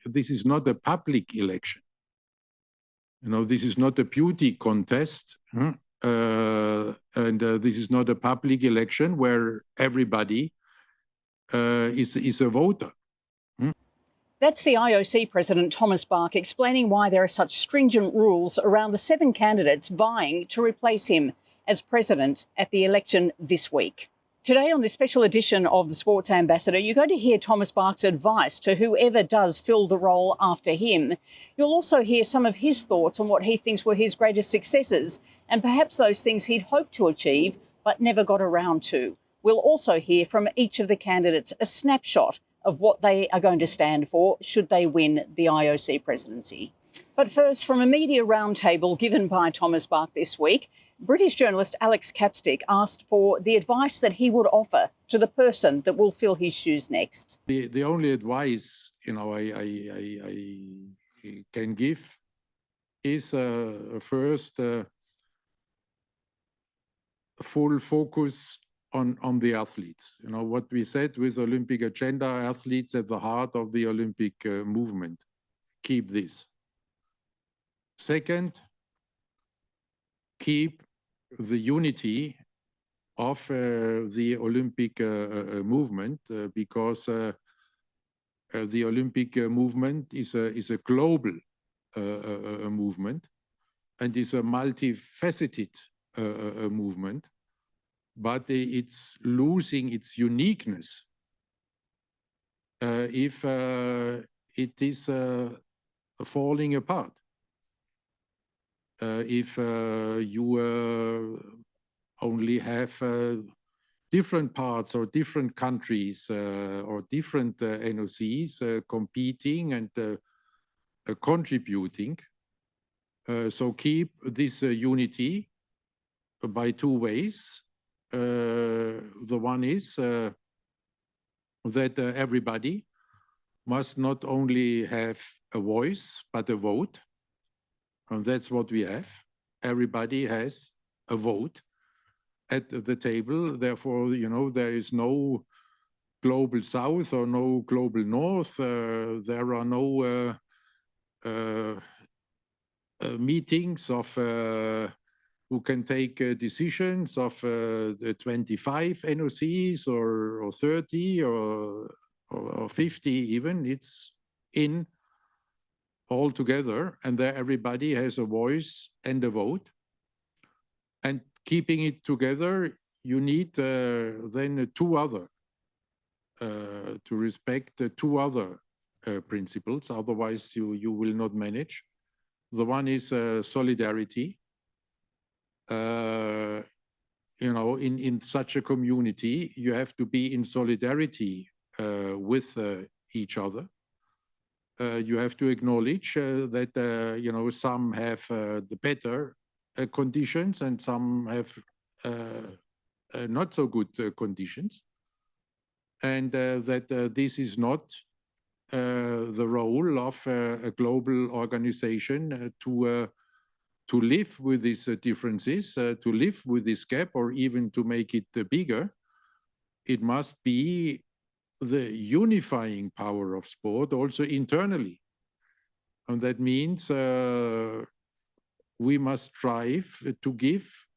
this is not a public election. This is not a beauty contest, and this is not a public election where everybody is a voter. That's the IOC President Thomas Bach explaining why there are such stringent rules around the 7 candidates vying to replace him as president at the election this week. Today on this special edition of The Sports Ambassador, you're going to hear Thomas Bach's advice to whoever does fill the role after him. You'll also hear some of his thoughts on what he thinks were his greatest successes and perhaps those things he'd hoped to achieve but never got around to. We'll also hear from each of the candidates a snapshot of what they are going to stand for should they win the IOC presidency. But first, from a media roundtable given by Thomas Bach this week, British journalist Alex Capstick asked for the advice that he would offer to the person that will fill his shoes next. The only advice I can give is first full focus on the athletes. What we said with Olympic agenda, athletes at the heart of the Olympic movement. Keep this. Second, keep the unity of the Olympic movement, because the Olympic movement is a global movement and is a multifaceted movement, but it's losing its uniqueness if it is falling apart. If you only have different parts or different countries or different NOCs competing and contributing. So keep this unity by 2 ways. The one is that everybody must not only have a voice, but a vote. And that's what we have. Everybody has a vote at the table. Therefore, there is no global south or no global north. There are no meetings of who can take decisions of 25 NOCs or 30 or 50 even. It's in all together, and there everybody has a voice and a vote. And keeping it together, you need then 2 other, to respect 2 other principles, otherwise you will not manage. The one is solidarity. In such a community, you have to be in solidarity with each other. You have to acknowledge that some have the better conditions and some have not so good conditions, and that this is not the role of a global organization to live with these differences, to live with this gap, or even to make it bigger. It must be the unifying power of sport also internally. And that means we must strive to give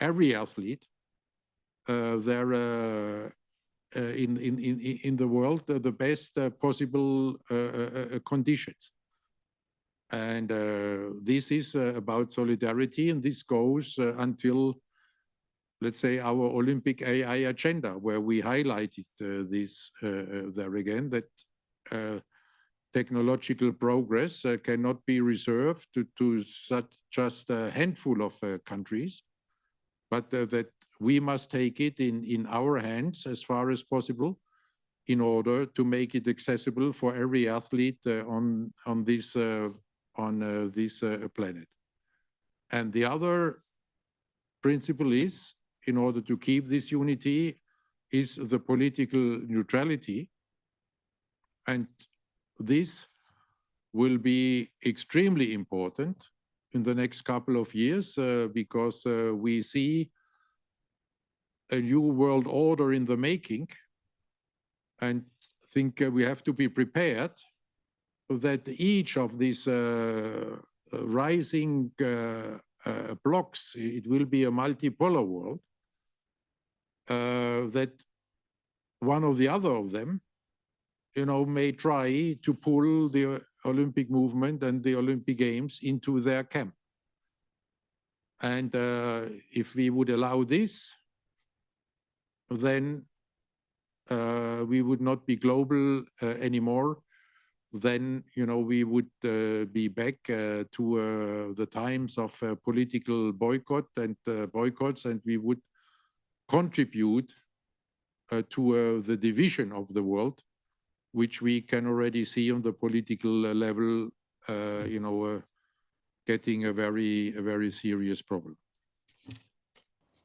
every athlete their in the world the best possible conditions. And this is about solidarity, and this goes until, let's say, our Olympic AI agenda, where we highlighted this there again, that technological progress cannot be reserved to just a handful of countries, but that we must take it in our hands as far as possible in order to make it accessible for every athlete on this planet. And the other principle is, in order to keep this unity, is the political neutrality. And this will be extremely important in the next couple of years because we see a new world order in the making, and think we have to be prepared that each of these rising blocks, it will be a multipolar world, that one or the other of them, may try to pull the Olympic movement and the Olympic Games into their camp. And if we would allow this, then we would not be global anymore. Then, we would be back to the times of political boycotts, and we would contribute to the division of the world, which we can already see on the political level, getting a very serious problem.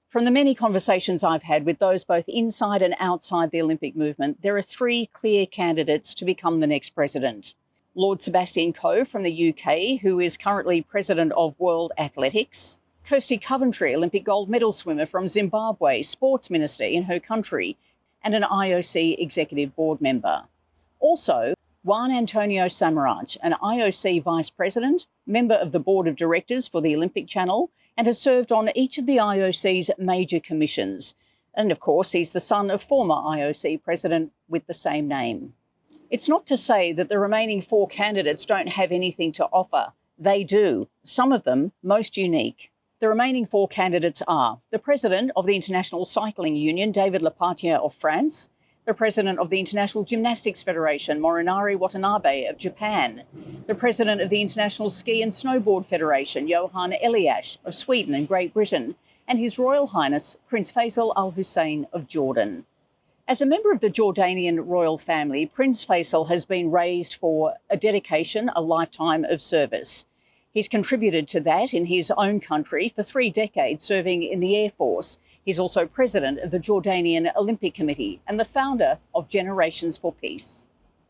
From the many conversations I've had with those both inside and outside the Olympic movement, there are three clear candidates to become the next president. Lord Sebastian Coe from the UK, who is currently president of World Athletics. Kirsty Coventry, Olympic gold medal swimmer from Zimbabwe, sports minister in her country, and an IOC executive board member. Also, Juan Antonio Samaranch, an IOC vice president, member of the board of directors for the Olympic Channel, and has served on each of the IOC's major commissions. And of course, he's the son of former IOC president with the same name. It's not to say that the remaining four candidates don't have anything to offer. They do, some of them most unique. The remaining four candidates are the president of the International Cycling Union, David Lepatier of France, the president of the International Gymnastics Federation, Morinari Watanabe of Japan, the president of the International Ski and Snowboard Federation, Johan Eliash of Sweden and Great Britain, and His Royal Highness Prince Faisal Al Hussein of Jordan. As a member of the Jordanian royal family, Prince Faisal has been raised for a dedication, a lifetime of service. He's contributed to that in his own country for 3 decades, serving in the Air Force. He's also president of the Jordanian Olympic Committee and the founder of Generations for Peace.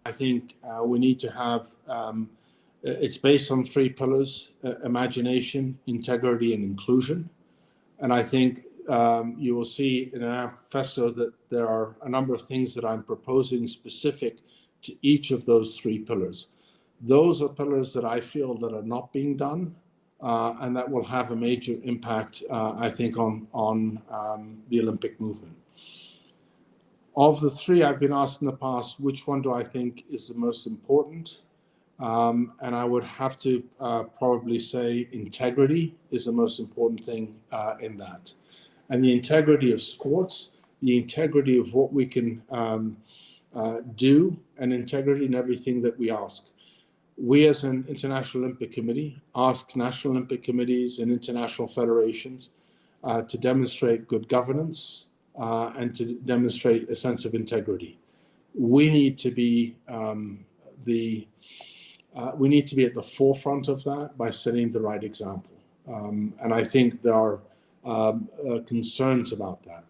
I think we need to have, it's based on 3 pillars, imagination, integrity, and inclusion. And I think you will see in our manifesto that there are a number of things that I'm proposing specific to each of those 3 pillars. Those are pillars that I feel that are not being done, and that will have a major impact, I think, on the Olympic movement. Of the 3 I've been asked in the past, which one do I think is the most important? And I would have to probably say integrity is the most important thing in that. And the integrity of sports, the integrity of what we can do, and integrity in everything that we ask. We as an International Olympic Committee ask national Olympic committees and international federations to demonstrate good governance and to demonstrate a sense of integrity. We need to be at the forefront of that by setting the right example. And I think there are concerns about that.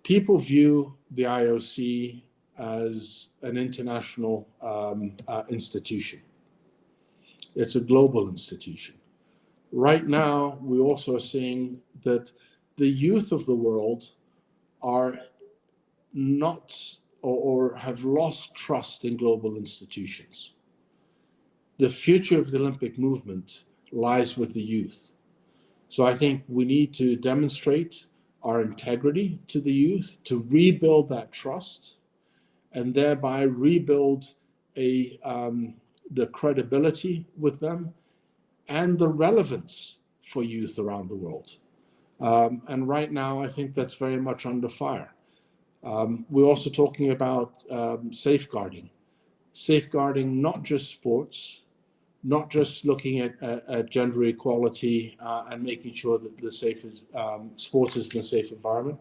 People view the IOC as an international institution. It's a global institution. Right now, we also are seeing that the youth of the world are not or have lost trust in global institutions. The future of the Olympic movement lies with the youth. So I think we need to demonstrate our integrity to the youth, to rebuild that trust, and thereby rebuild the credibility with them and the relevance for youth around the world. And right now, I think that's very much under fire. We're also talking about safeguarding not just sports, not just looking at gender equality and making sure that sports is in a safe environment.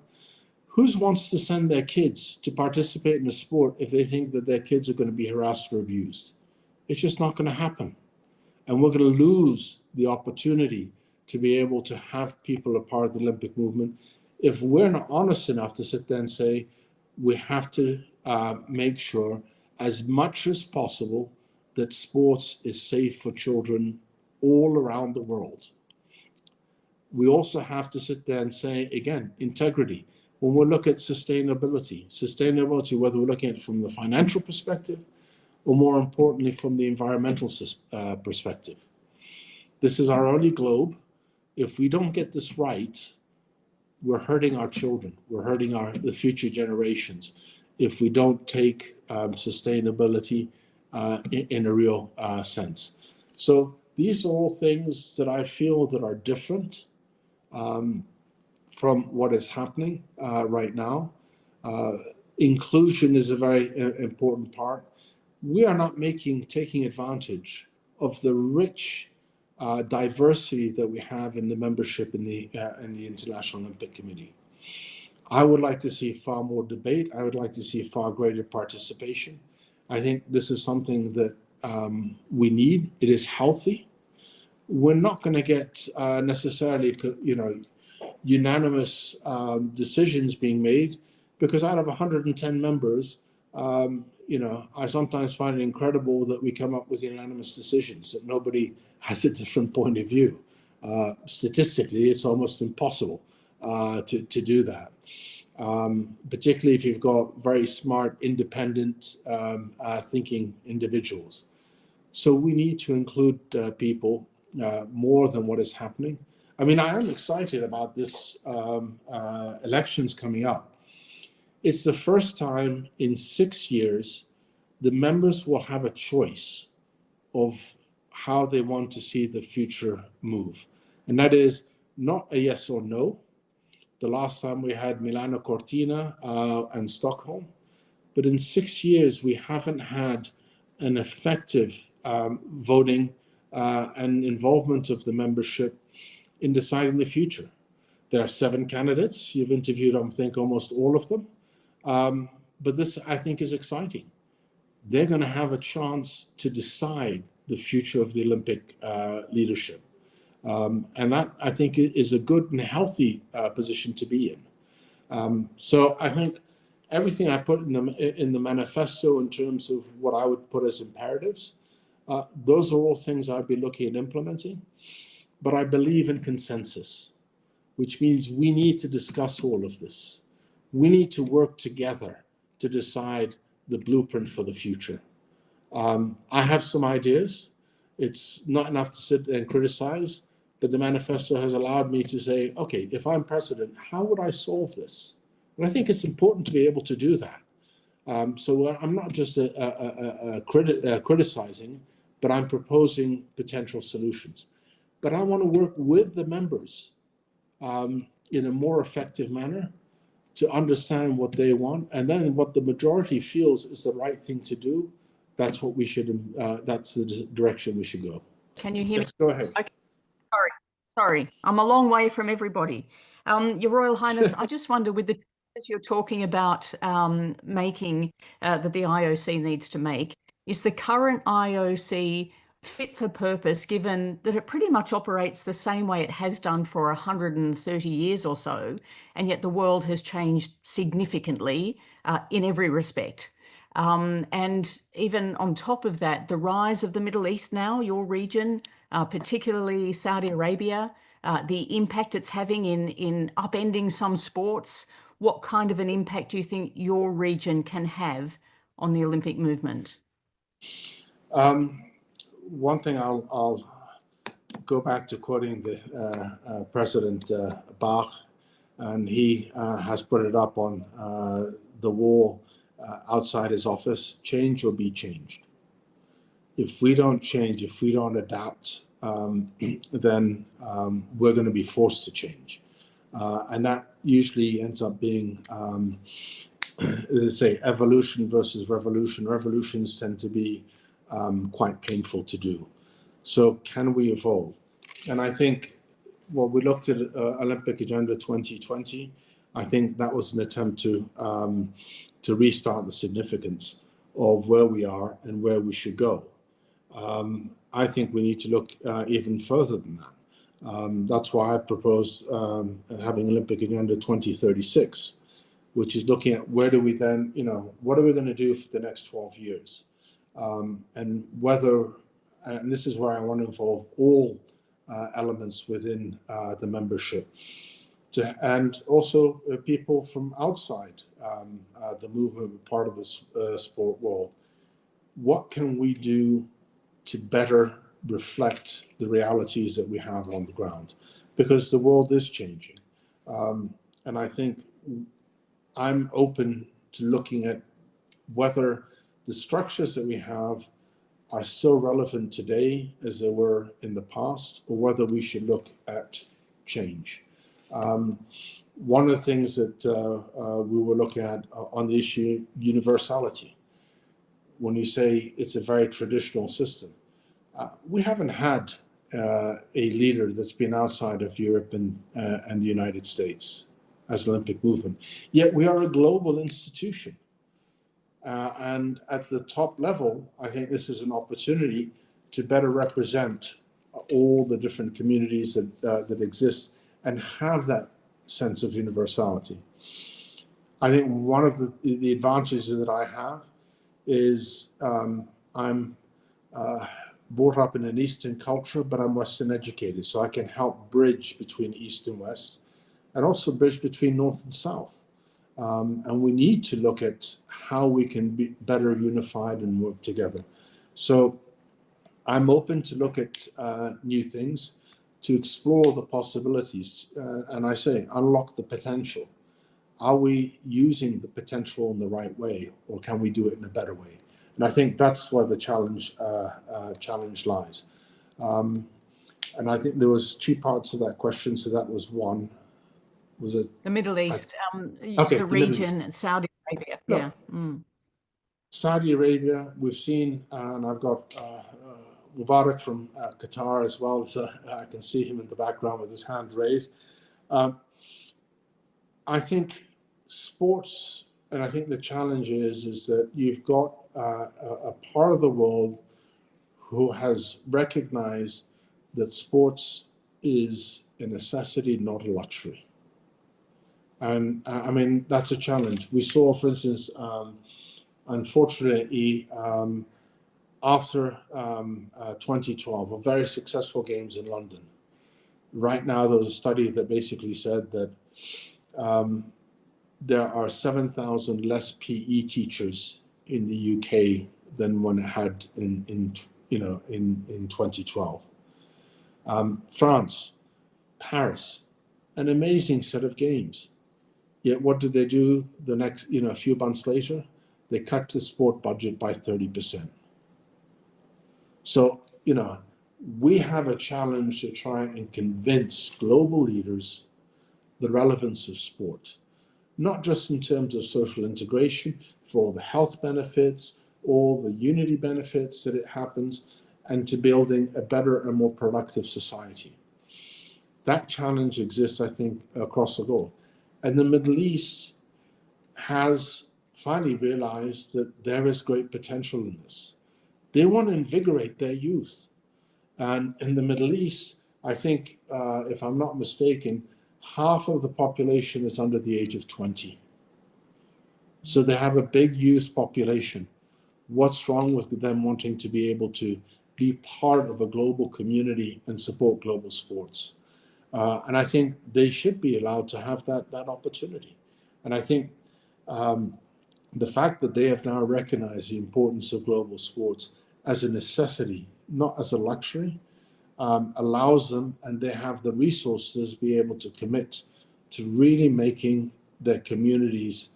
Who wants to send their kids to participate in a sport if they think that their kids are going to be harassed or abused? It's just not going to happen. And we're going to lose the opportunity to be able to have people a part of the Olympic movement if we're not honest enough to sit there and say, we have to make sure as much as possible that sports is safe for children all around the world. We also have to sit there and say, again, integrity. When we look at sustainability, whether we're looking at it from the financial perspective or more importantly, from the environmental perspective. This is our only globe. If we don't get this right, we're hurting our children. We're hurting the future generations if we don't take sustainability in a real sense. So these are all things that I feel that are different from what is happening right now. Inclusion is a very important part. We are not taking advantage of the rich diversity that we have in the membership in the International Olympic Committee. I would like to see far more debate. I would like to see far greater participation. I think this is something that we need. It is healthy. We're not going to get necessarily, unanimous decisions being made, because out of 110 members, I sometimes find it incredible that we come up with unanimous decisions, that nobody has a different point of view. Statistically, it's almost impossible to do that, particularly if you've got very smart, independent thinking individuals. So we need to include people more than what is happening. I mean, I am excited about this elections coming up. It's the first time in 6 years the members will have a choice of how they want to see the future move. And that is not a yes or no. The last time we had Milano Cortina and Stockholm, but in 6 years we haven't had an effective voting and involvement of the membership in deciding the future. There are 7 candidates. You've interviewed, I think, almost all of them. But this, I think, is exciting. They're going to have a chance to decide the future of the Olympic leadership. And that, I think, is a good and healthy position to be in. So I think everything I put in the manifesto in terms of what I would put as imperatives, those are all things I'd be looking at implementing. But I believe in consensus, which means we need to discuss all of this. We need to work together to decide the blueprint for the future. I have some ideas. It's not enough to sit and criticize, but the manifesto has allowed me to say, okay, if I'm president, how would I solve this? And I think it's important to be able to do that. So I'm not just criticizing, but I'm proposing potential solutions. But I want to work with the members in a more effective manner to understand what they want, and then what the majority feels is the right thing to do. That's what we should. That's the direction we should go. Can you hear me? Yes, go ahead. Okay. Sorry, I'm a long way from everybody. Your Royal Highness, I just wonder, with the as you're talking about making that the IOC needs to make, is the current IOC fit for purpose, given that it pretty much operates the same way it has done for 130 years or so, and yet the world has changed significantly in every respect? And even on top of that, the rise of the Middle East now, your region, particularly Saudi Arabia, the impact it's having in upending some sports. What kind of an impact do you think your region can have on the Olympic movement? One thing I'll go back to quoting the President Bach, and he has put it up on the wall outside his office: change or be changed. If we don't change, if we don't adapt, then we're going to be forced to change. And that usually ends up being, let's say, evolution versus revolution. Revolutions tend to be quite painful to do. So can we evolve? And I think, well, we looked at Olympic Agenda 2020. I think that was an attempt to restart the significance of where we are and where we should go. I think we need to look even further than that. That's why I propose having Olympic Agenda 2036, which is looking at where do we then, what are we going to do for the next 12 years? And whether, and this is where I want to involve all elements within the membership, and also people from outside the movement, part of the sport world. what can we do to better reflect the realities that we have on the ground? Because the world is changing. And I think I'm open to looking at whether the structures that we have are still relevant today as they were in the past, or whether we should look at change. One of the things that we were looking at on the issue universality, when you say it's a very traditional system, we haven't had a leader that's been outside of Europe and the United States as an Olympic movement. Yet we are a global institution. And at the top level, I think this is an opportunity to better represent all the different communities that exist and have that sense of universality. I think one of the advantages that I have is I'm brought up in an Eastern culture, but I'm Western educated, so I can help bridge between East and West, and also bridge between North and South. And we need to look at how we can be better unified and work together. So I'm open to look at new things, to explore the possibilities, and I say unlock the potential. Are we using the potential in the right way, or can we do it in a better way? And I think that's where the challenge lies. And I think there was two parts of that question. So that was one. Was it the Middle East, okay, the region, Saudi Arabia? No. Yeah. Saudi Arabia, we've seen, and I've got Mubarak from Qatar as well. So I can see him in the background with his hand raised. I think sports, and I think the challenge is that you've got a part of the world who has recognized that sports is a necessity, not a luxury. And I mean, that's a challenge. We saw, for instance, unfortunately, after 2012, a very successful games in London. Right now, there was a study that basically said that there are 7,000 less PE teachers in the UK than one had in 2012. France, Paris, an amazing set of games. Yet what did they do the next, a few months later? They cut the sport budget by 30%. So, we have a challenge to try and convince global leaders the relevance of sport, not just in terms of social integration, for all the health benefits, all the unity benefits that it happens, and to building a better and more productive society. That challenge exists, I think, across the globe. And the Middle East has finally realized that there is great potential in this. They want to invigorate their youth. And in the Middle East, I think, if I'm not mistaken, half of the population is under the age of 20. So they have a big youth population. What's wrong with them wanting to be able to be part of a global community and support global sports? And I think they should be allowed to have that opportunity. And I think the fact that they have now recognized the importance of global sports as a necessity, not as a luxury, allows them, and they have the resources to be able to commit to really making their communities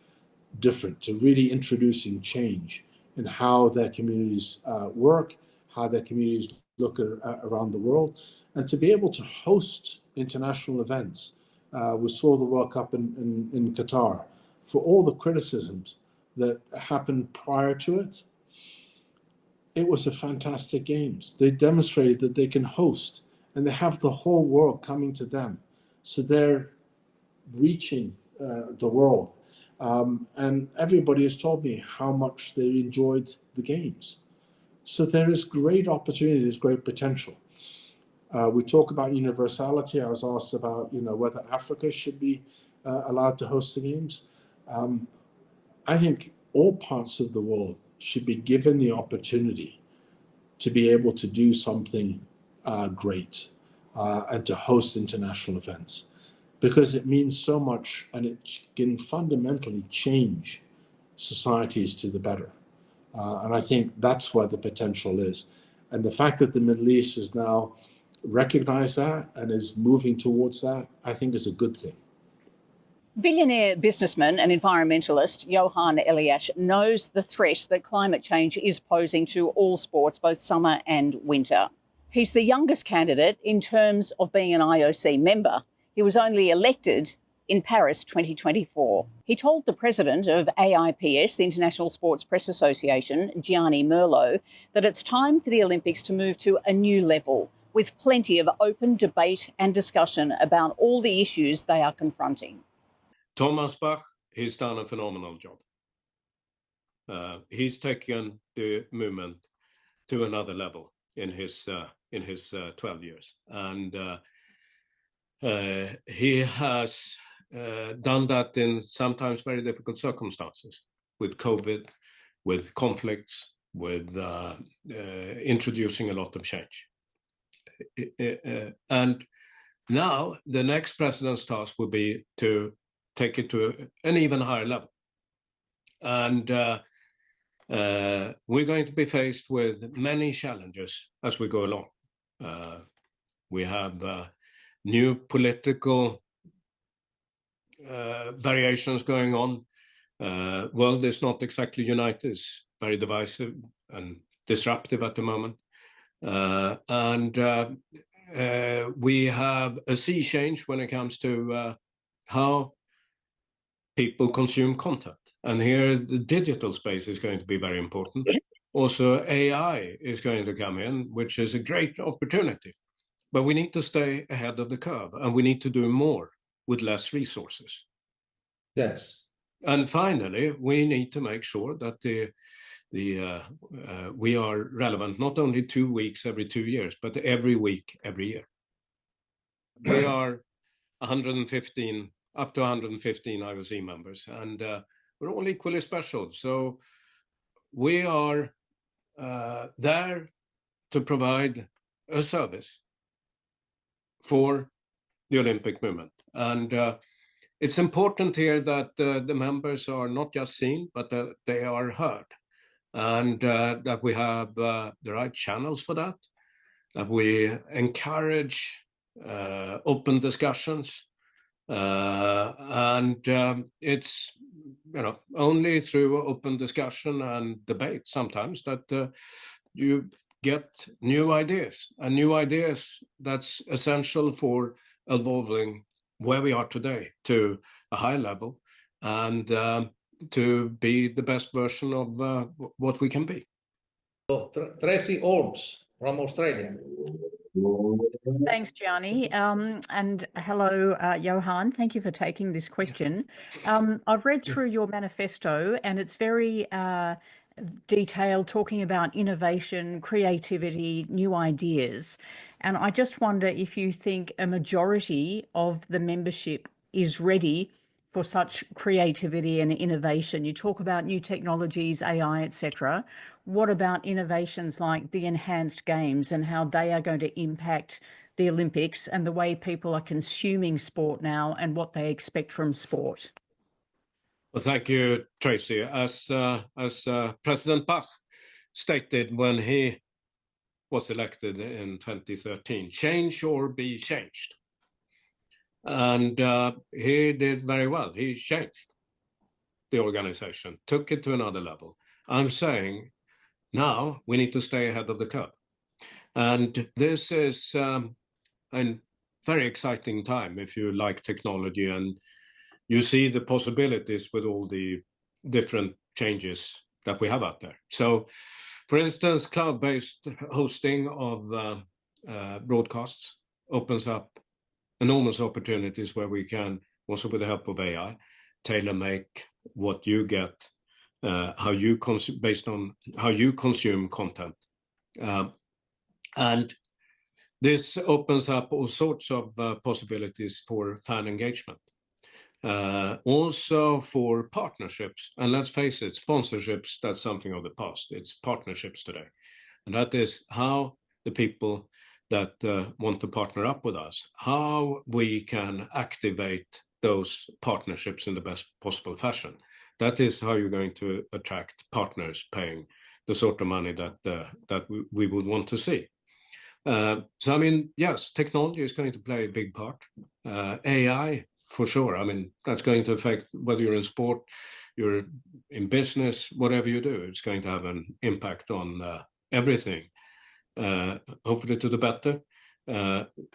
different, to really introducing change in how their communities work, how their communities look around the world, and to be able to host international events. We saw the World Cup in Qatar. For all the criticisms that happened prior to it, it was a fantastic games. They demonstrated that they can host, and they have the whole world coming to them. So they're reaching the world. And everybody has told me how much they enjoyed the games. So there is great opportunity, there's great potential. We talk about universality. I was asked about, whether Africa should be allowed to host the games. I think all parts of the world should be given the opportunity to be able to do something great and to host international events, because it means so much and it can fundamentally change societies to the better. And I think that's where the potential is. And the fact that the Middle East has now recognized that and is moving towards that, I think is a good thing. Billionaire businessman and environmentalist Johan Eliash knows the threat that climate change is posing to all sports, both summer and winter. He's the youngest candidate in terms of being an IOC member. He was only elected in Paris 2024. He told the president of AIPS, the International Sports Press Association, Gianni Merlo, that it's time for the Olympics to move to a new level, with plenty of open debate and discussion about all the issues they are confronting. Thomas Bach, he's done a phenomenal job. He's taken the movement to another level in his 12 years, and he has done that in sometimes very difficult circumstances, with COVID, with conflicts, with introducing a lot of change. And now the next president's task will be to take it to an even higher level. And we're going to be faced with many challenges as we go along. We have new political variations going on. World is not exactly united. It's very divisive and disruptive at the moment. And we have a sea change when it comes to how people consume content. And here the digital space is going to be very important. Also, AI is going to come in, which is a great opportunity. But we need to stay ahead of the curve, and we need to do more with less resources. Yes. And finally, we need to make sure that we are relevant, not only 2 weeks every 2 years, but every week, every year. We are 115, up to 115 IOC members, and we're all equally special. So we are there to provide a service for the Olympic movement. And it's important here that the members are not just seen, but that they are heard. And that we have the right channels for that, that we encourage open discussions. And it's only through open discussion and debate sometimes that you get new ideas, and new ideas that's essential for evolving where we are today to a high level, and to be the best version of what we can be. So, Tracy Orms from Australia. Thanks, Gianni. And hello, Johan. Thank you for taking this question. I've read through your manifesto, and it's very detailed, talking about innovation, creativity, new ideas. And I just wonder if you think a majority of the membership is ready for such creativity and innovation. You talk about new technologies, AI, etc. What about innovations like the enhanced games and how they are going to impact the Olympics and the way people are consuming sport now and what they expect from sport? Well, thank you, Tracy. As President Bach stated when he was elected in 2013, change or be changed. And he did very well. He changed the organization, took it to another level. I'm saying now we need to stay ahead of the curve. And this is a very exciting time if you like technology and you see the possibilities with all the different changes that we have out there. So, for instance, cloud-based hosting of broadcasts opens up enormous opportunities where we can, also with the help of AI, tailor-make what you get, based on how you consume content. And this opens up all sorts of possibilities for fan engagement. Also for partnerships, and let's face it, sponsorships, that's something of the past. It's partnerships today. And that is how the people that want to partner up with us, how we can activate those partnerships in the best possible fashion. That is how you're going to attract partners paying the sort of money that we would want to see. So I mean, yes, technology is going to play a big part. AI, for sure. I mean, that's going to affect whether you're in sport, you're in business, whatever you do. It's going to have an impact on everything. Hopefully to the better.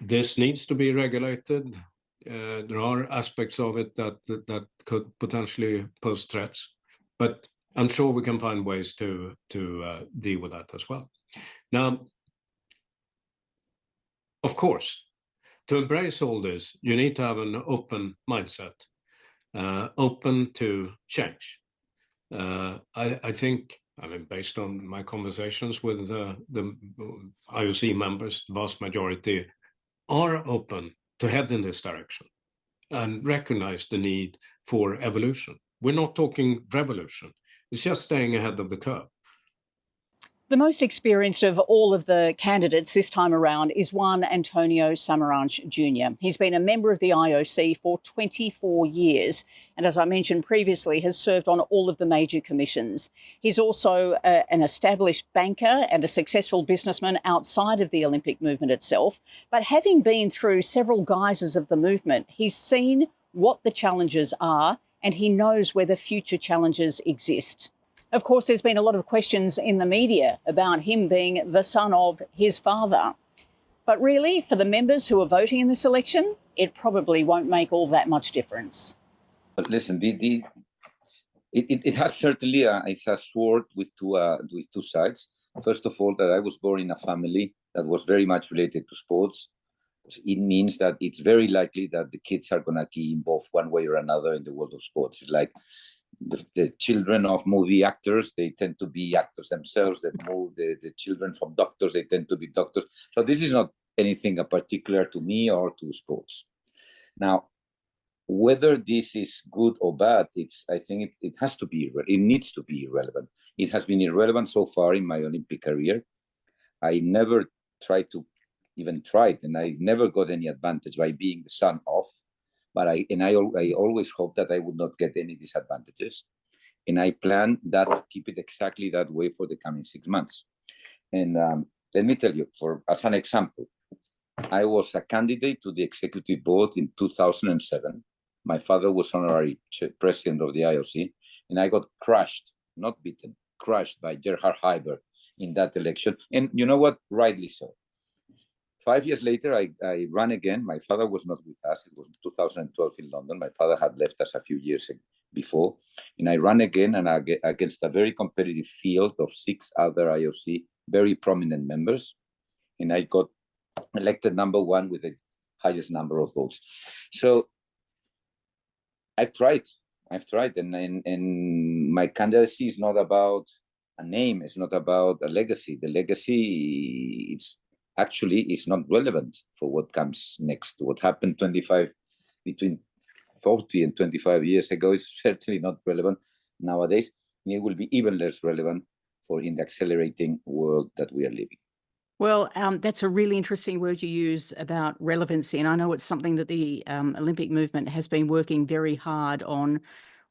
This needs to be regulated. There are aspects of it that could potentially pose threats, but I'm sure we can find ways to deal with that as well. Now, of course, to embrace all this, you need to have an open mindset, open to change. I think, I mean, based on my conversations with the IOC members, the vast majority are open to head in this direction and recognize the need for evolution. We're not talking revolution. It's just staying ahead of the curve. The most experienced of all of the candidates this time around is one Antonio Samaranch Jr. He's been a member of the IOC for 24 years and, as I mentioned previously, has served on all of the major commissions. He's also an established banker and a successful businessman outside of the Olympic movement itself. But having been through several guises of the movement, he's seen what the challenges are and he knows where the future challenges exist. Of course, there's been a lot of questions in the media about him being the son of his father. But really, for the members who are voting in this election, it probably won't make all that much difference. But listen, it has certainly it's a sword with two sides. First of all, that I was born in a family that was very much related to sports. It means that it's very likely that the kids are going to be involved one way or another in the world of sports. It's like the children of movie actors, they tend to be actors themselves. The children from doctors, they tend to be doctors. So this is not anything particular to me or to sports. Now, whether this is good or bad, I think it has to be, it needs to be irrelevant. It has been irrelevant so far in my Olympic career. I never tried, and I never got any advantage by being the son of. But I always hope that I would not get any disadvantages. And I plan that to keep it exactly that way for the coming 6 months. And let me tell you, as an example, I was a candidate to the executive board in 2007. My father was honorary president of the IOC, and I got crushed, not beaten, crushed by Gerhard Heiber in that election. And you know what? Rightly so. 5 years later, I ran again. My father was not with us. It was 2012 in London. My father had left us a few years before. And I ran again and against a very competitive field of 6 other IOC, very prominent members. And I got elected number 1 with the highest number of votes. So I've tried. And my candidacy is not about a name. It's not about a legacy. The legacy is not relevant for what comes next. What happened between 40 and 25 years ago is certainly not relevant nowadays. And it will be even less relevant in the accelerating world that we are living. Well, that's a really interesting word you use about relevancy. And I know it's something that the Olympic movement has been working very hard on,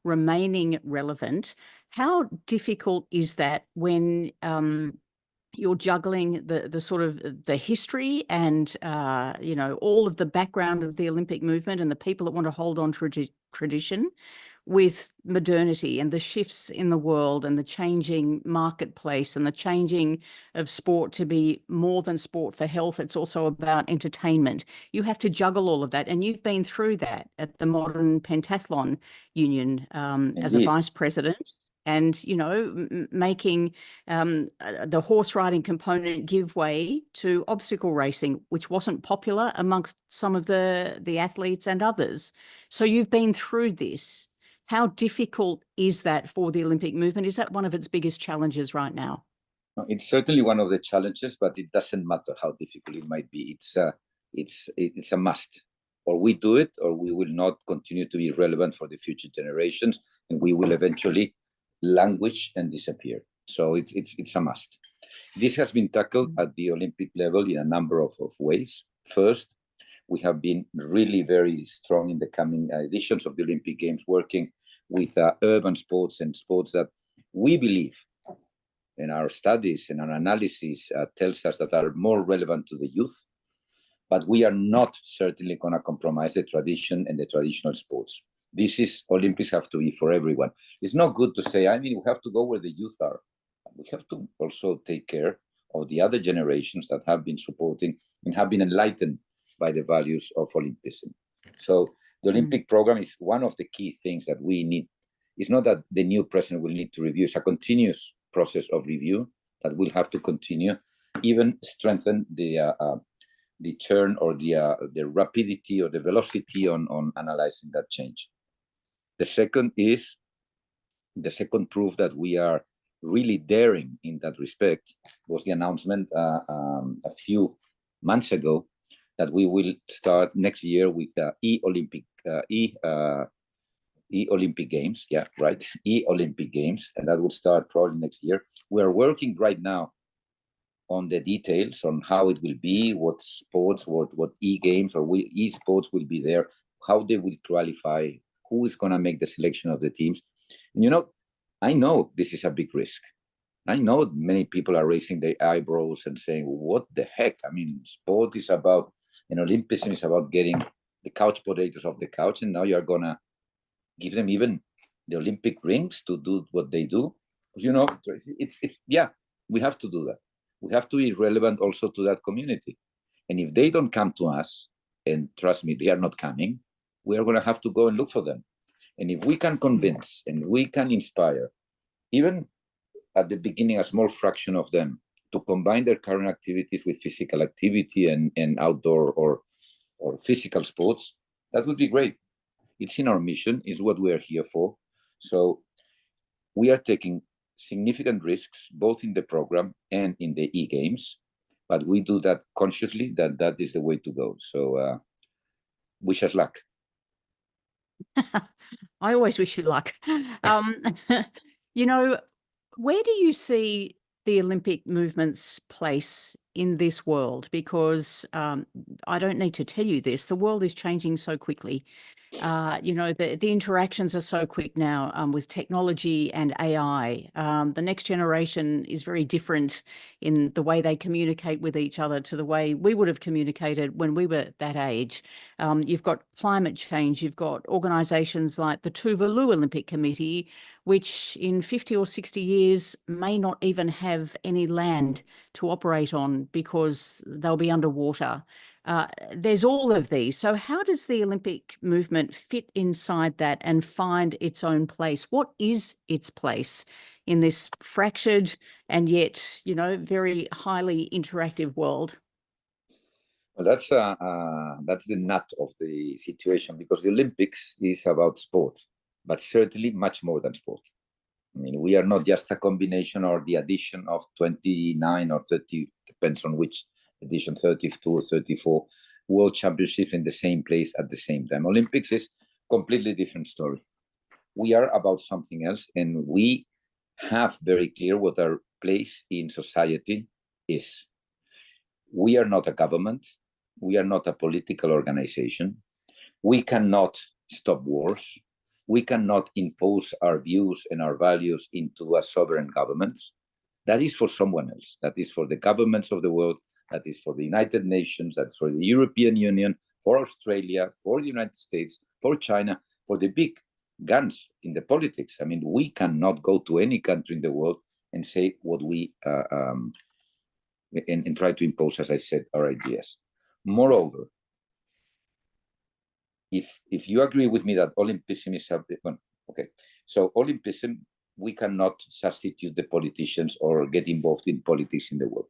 remaining relevant. How difficult is that when you're juggling the sort of the history and, all of the background of the Olympic movement and the people that want to hold on to tradition with modernity and the shifts in the world and the changing marketplace and the changing of sport to be more than sport for health? It's also about entertainment. You have to juggle all of that. And you've been through that at the Modern Pentathlon Union as a vice president. And, making the horse riding component give way to obstacle racing, which wasn't popular amongst some of the athletes and others. So you've been through this. How difficult is that for the Olympic movement? Is that one of its biggest challenges right now? It's certainly one of the challenges, but it doesn't matter how difficult it might be. It's a must. Or we do it, or we will not continue to be relevant for the future generations, and we will eventually languish and disappear. So it's a must. This has been tackled at the Olympic level in a number of ways. First, we have been really very strong in the coming editions of the Olympic Games, working with urban sports and sports that we believe and our studies and our analysis tells us that are more relevant to the youth. But we are not certainly going to compromise the tradition and the traditional sports. Olympics have to be for everyone. It's not good to say, we have to go where the youth are. We have to also take care of the other generations that have been supporting and have been enlightened by the values of Olympism. So the Olympic program is one of the key things that we need. It's not that the new president will need to review. It's a continuous process of review that will have to continue, even strengthen the turn or the rapidity or the velocity on analyzing that change. The second proof that we are really daring in that respect was the announcement a few months ago that we will start next year with e-Olympic Games. Yeah, right. E-Olympic Games, and that will start probably next year. We are working right now on the details on how it will be, what sports, what e-games or e-sports will be there, how they will qualify, who is going to make the selection of the teams. And, I know this is a big risk. I know many people are raising their eyebrows and saying, what the heck? Sport is about, and Olympism is about getting the couch potatoes off the couch, and now you're going to give them even the Olympic rings to do what they do. Because, we have to do that. We have to be relevant also to that community. And if they don't come to us, and trust me, they are not coming, we are going to have to go and look for them. And if we can convince and we can inspire, even at the beginning, a small fraction of them to combine their current activities with physical activity and outdoor or physical sports, that would be great. It's in our mission, is what we are here for. So we are taking significant risks, both in the program and in the e-games, but we do that consciously, that is the way to go. So wish us luck. I always wish you luck. Where do you see the Olympic movement's place in this world? Because I don't need to tell you this, the world is changing so quickly. The interactions are so quick now with technology and AI. The next generation is very different in the way they communicate with each other to the way we would have communicated when we were that age. You've got climate change. You've got organisations like the Tuvalu Olympic Committee, which in 50 or 60 years may not even have any land to operate on because they'll be underwater. There's all of these. So how does the Olympic movement fit inside that and find its own place? What is its place in this fractured and yet, very highly interactive world? Well, that's the nut of the situation, because the Olympics is about sport, but certainly much more than sport. We are not just a combination or the addition of 29 or 30, depends on which edition, 32 or 34 world championships in the same place at the same time. Olympics is completely different story. We are about something else, and we have very clear what our place in society is. We are not a government. We are not a political organization. We cannot stop wars. We cannot impose our views and our values into a sovereign governments. That is for someone else. That is for the governments of the world. That is for the United Nations. That's for the European Union, for Australia, for the United States, for China, for the big guns in the politics. We cannot go to any country in the world and say what we and try to impose, as I said, our ideas. Moreover, if you agree with me that Olympism is so Olympism, we cannot substitute the politicians or get involved in politics in the world.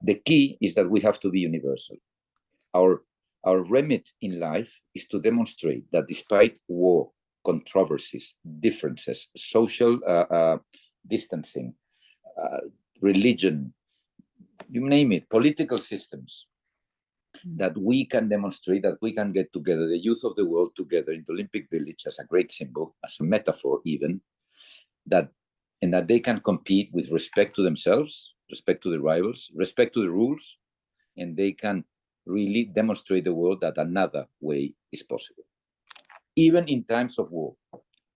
The key is that we have to be universal. Our remit in life is to demonstrate that despite war, controversies, differences, social distancing, religion, you name it, political systems, that we can demonstrate that we can get together, the youth of the world together in the Olympic Village as a great symbol, as a metaphor even, and that they can compete with respect to themselves, respect to the rivals, respect to the rules, and they can really demonstrate the world that another way is possible, even in times of war,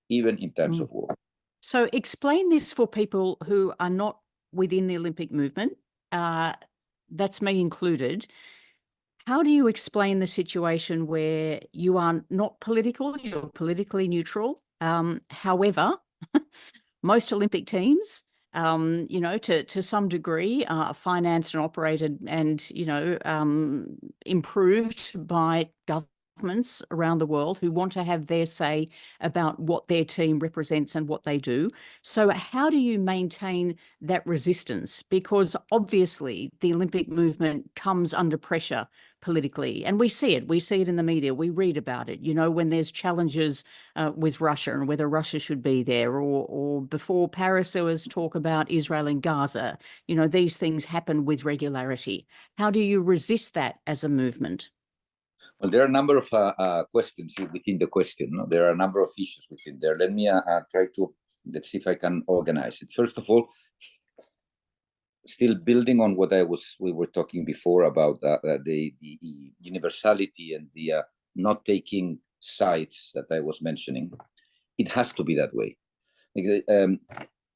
even in times of war. So explain this for people who are not within the Olympic movement. That's me included. How do you explain the situation where you are not political, you're politically neutral? However, most Olympic teams, to some degree, are financed and operated and, improved by governments around the world who want to have their say about what their team represents and what they do. So how do you maintain that resistance? Because obviously the Olympic movement comes under pressure politically, and we see it in the media, we read about it, when there's challenges with Russia and whether Russia should be there, or before Paris there was talk about Israel and Gaza. These things happen with regularity. How do you resist that as a movement? Well, there are a number of questions within the question. No? There are a number of issues within there. Let me let's see if I can organize it. First of all, still building on what we were talking before about the universality and the not taking sides that I was mentioning. It has to be that way.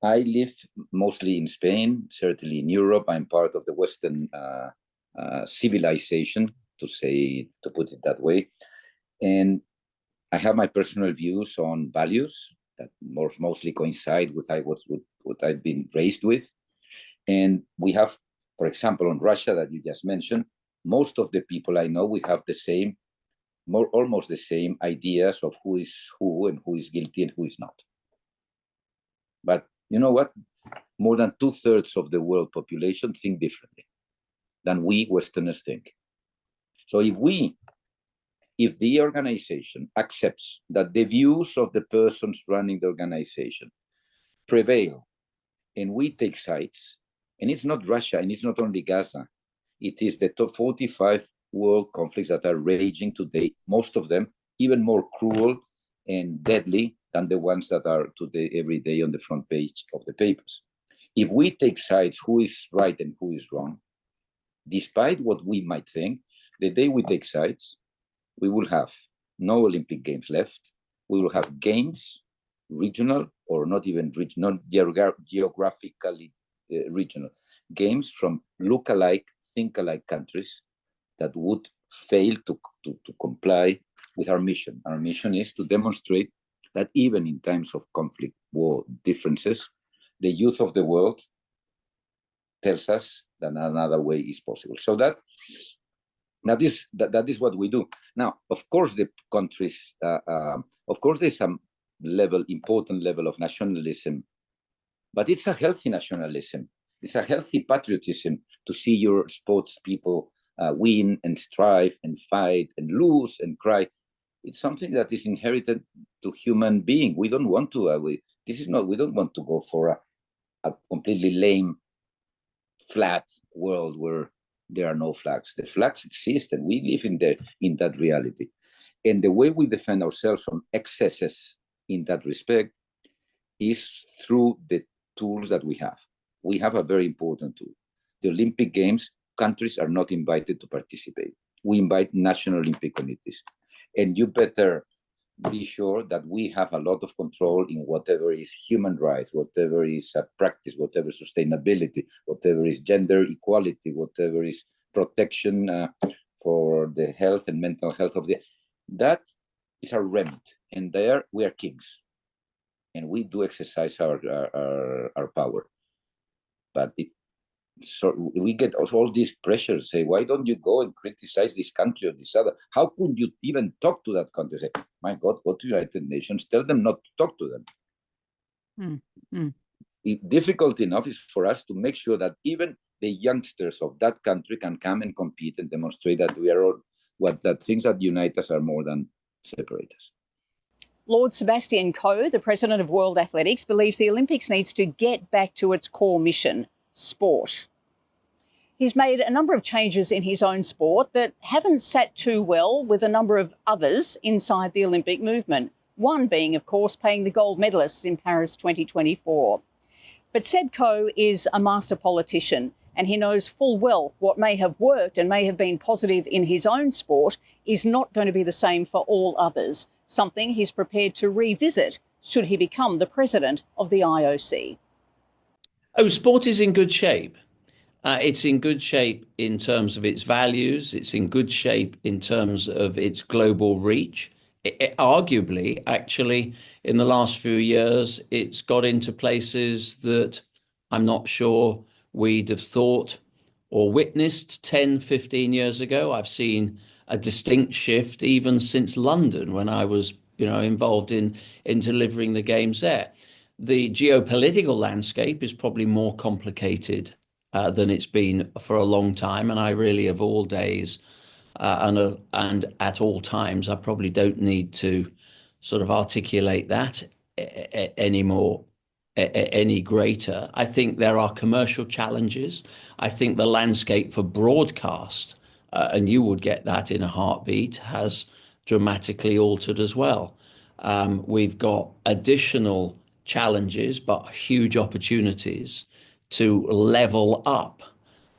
I live mostly in Spain, certainly in Europe. I'm part of the Western civilization, to put it that way. And I have my personal views on values that mostly coincide with what I've been raised with. And we have, for example, on Russia that you just mentioned, most of the people I know, we have almost the same ideas of who is who and who is guilty and who is not. But you know what? More than 2/3 of the world population think differently than we Westerners think. So if the organization accepts that the views of the persons running the organization prevail and we take sides, and it's not Russia and it's not only Gaza, it is the top 45 world conflicts that are raging today, most of them even more cruel and deadly than the ones that are today every day on the front page of the papers. If we take sides, who is right and who is wrong, despite what we might think, the day we take sides, we will have no Olympic Games left. We will have games, regional or not even regional, geographically regional, games from look-alike, think-alike countries that would fail to comply with our mission. Our mission is to demonstrate that even in times of conflict, war, differences, the youth of the world tells us that another way is possible. So that is what we do. Now, of course, the countries, of course, there's some important level of nationalism, but it's a healthy nationalism. It's a healthy patriotism to see your sports people win and strive and fight and lose and cry. It's something that is inherited to human being. We don't want to. We don't want to go for a completely lame, flat world where there are no flags. The flags exist, and we live in that reality. And the way we defend ourselves from excesses in that respect is through the tools that we have. We have a very important tool. The Olympic Games, countries are not invited to participate. We invite national Olympic committees. And you better be sure that we have a lot of control in whatever is human rights, whatever is practice, whatever sustainability, whatever is gender equality, whatever is protection for the health and mental health of that is our remit. And there we are kings. And we do exercise our power. But so we get all these pressures, say, why don't you go and criticize this country or this other? How could you even talk to that country? Say, my God, go to United Nations, tell them not to talk to them. Difficult enough is for us to make sure that even the youngsters of that country can come and compete and demonstrate that we are all, that things that unite us are more than separate us. Lord Sebastian Coe, the president of World Athletics, believes the Olympics needs to get back to its core mission, sport. He's made a number of changes in his own sport that haven't sat too well with a number of others inside the Olympic movement, one being, of course, paying the gold medalists in Paris 2024. But Seb Coe is a master politician, and he knows full well what may have worked and may have been positive in his own sport is not going to be the same for all others, something he's prepared to revisit should he become the president of the IOC. Oh, sport is in good shape. It's in good shape in terms of its values. It's in good shape in terms of its global reach. Arguably, actually, in the last few years, it's got into places that I'm not sure we'd have thought or witnessed 10, 15 years ago. I've seen a distinct shift even since London when I was, involved in delivering the games there. The geopolitical landscape is probably more complicated than it's been for a long time. And I really, of all days and at all times, I probably don't need to sort of articulate that anymore, any greater. I think there are commercial challenges. I think the landscape for broadcast, and you would get that in a heartbeat, has dramatically altered as well. We've got additional challenges, but huge opportunities to level up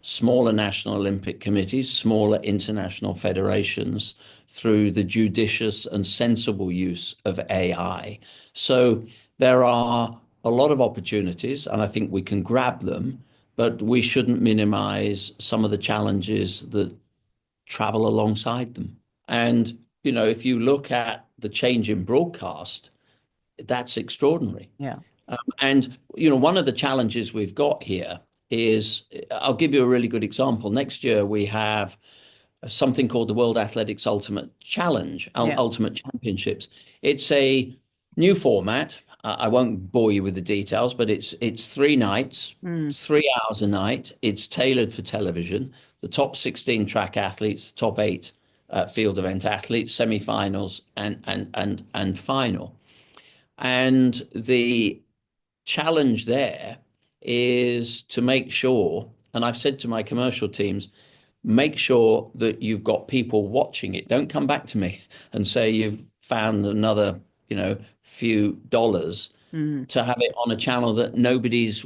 smaller national Olympic committees, smaller international federations through the judicious and sensible use of AI. So there are a lot of opportunities, and I think we can grab them, but we shouldn't minimize some of the challenges that travel alongside them. And, if you look at the change in broadcast, that's extraordinary. Yeah. And, one of the challenges we've got here is, I'll give you a really good example. Next year, we have something called the World Athletics Ultimate Challenge, Ultimate Championships. It's a new format. I won't bore you with the details, but it's 3 nights, 3 hours a night. It's tailored for television. The top 16 track athletes, top 8 field event athletes, semi-finals and final. And the challenge there is to make sure, and I've said to my commercial teams, make sure that you've got people watching it. Don't come back to me and say you've found another, few dollars to have it on a channel that nobody's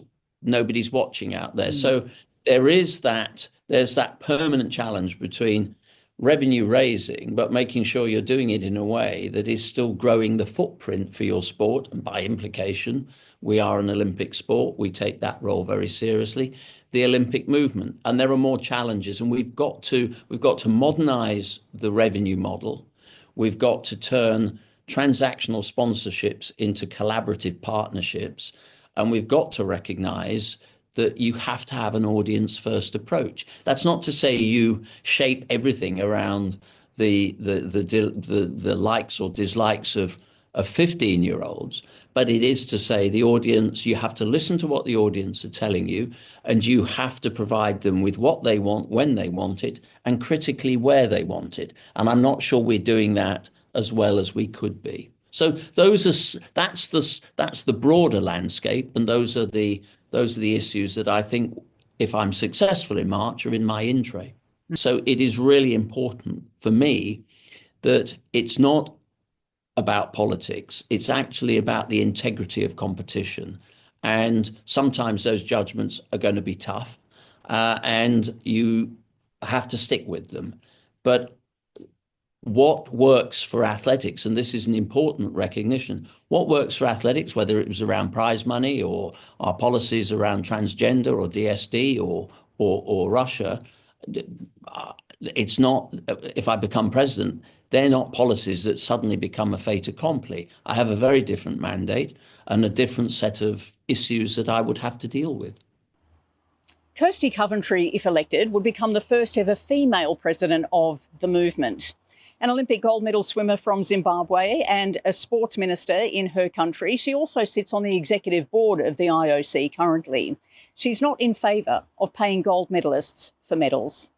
watching out there. So there's that permanent challenge between revenue raising, but making sure you're doing it in a way that is still growing the footprint for your sport. And by implication, we are an Olympic sport. We take that role very seriously. The Olympic movement, and there are more challenges, and we've got to modernize the revenue model. We've got to turn transactional sponsorships into collaborative partnerships, and we've got to recognize that you have to have an audience first approach. That's not to say you shape everything around the likes or dislikes of 15-year-olds, but it is to say the audience, you have to listen to what the audience are telling you, and you have to provide them with what they want, when they want it, and critically where they want it. And I'm not sure we're doing that as well as we could be. So that's the broader landscape, and those are the issues that I think, if I'm successful in March, are in my in tray. So it is really important for me that it's not about politics. It's actually about the integrity of competition. And sometimes those judgments are going to be tough, and you have to stick with them. But what works for athletics, and this is an important recognition, what works for athletics, whether it was around prize money or our policies around transgender or DSD or Russia, it's not, if I become president, they're not policies that suddenly become a fait accompli. I have a very different mandate and a different set of issues that I would have to deal with. Kirsty Coventry, if elected, would become the first ever female president of the movement. An Olympic gold medal swimmer from Zimbabwe and a sports minister in her country, she also sits on the executive board of the IOC currently. She's not in favour of paying gold medalists for medals.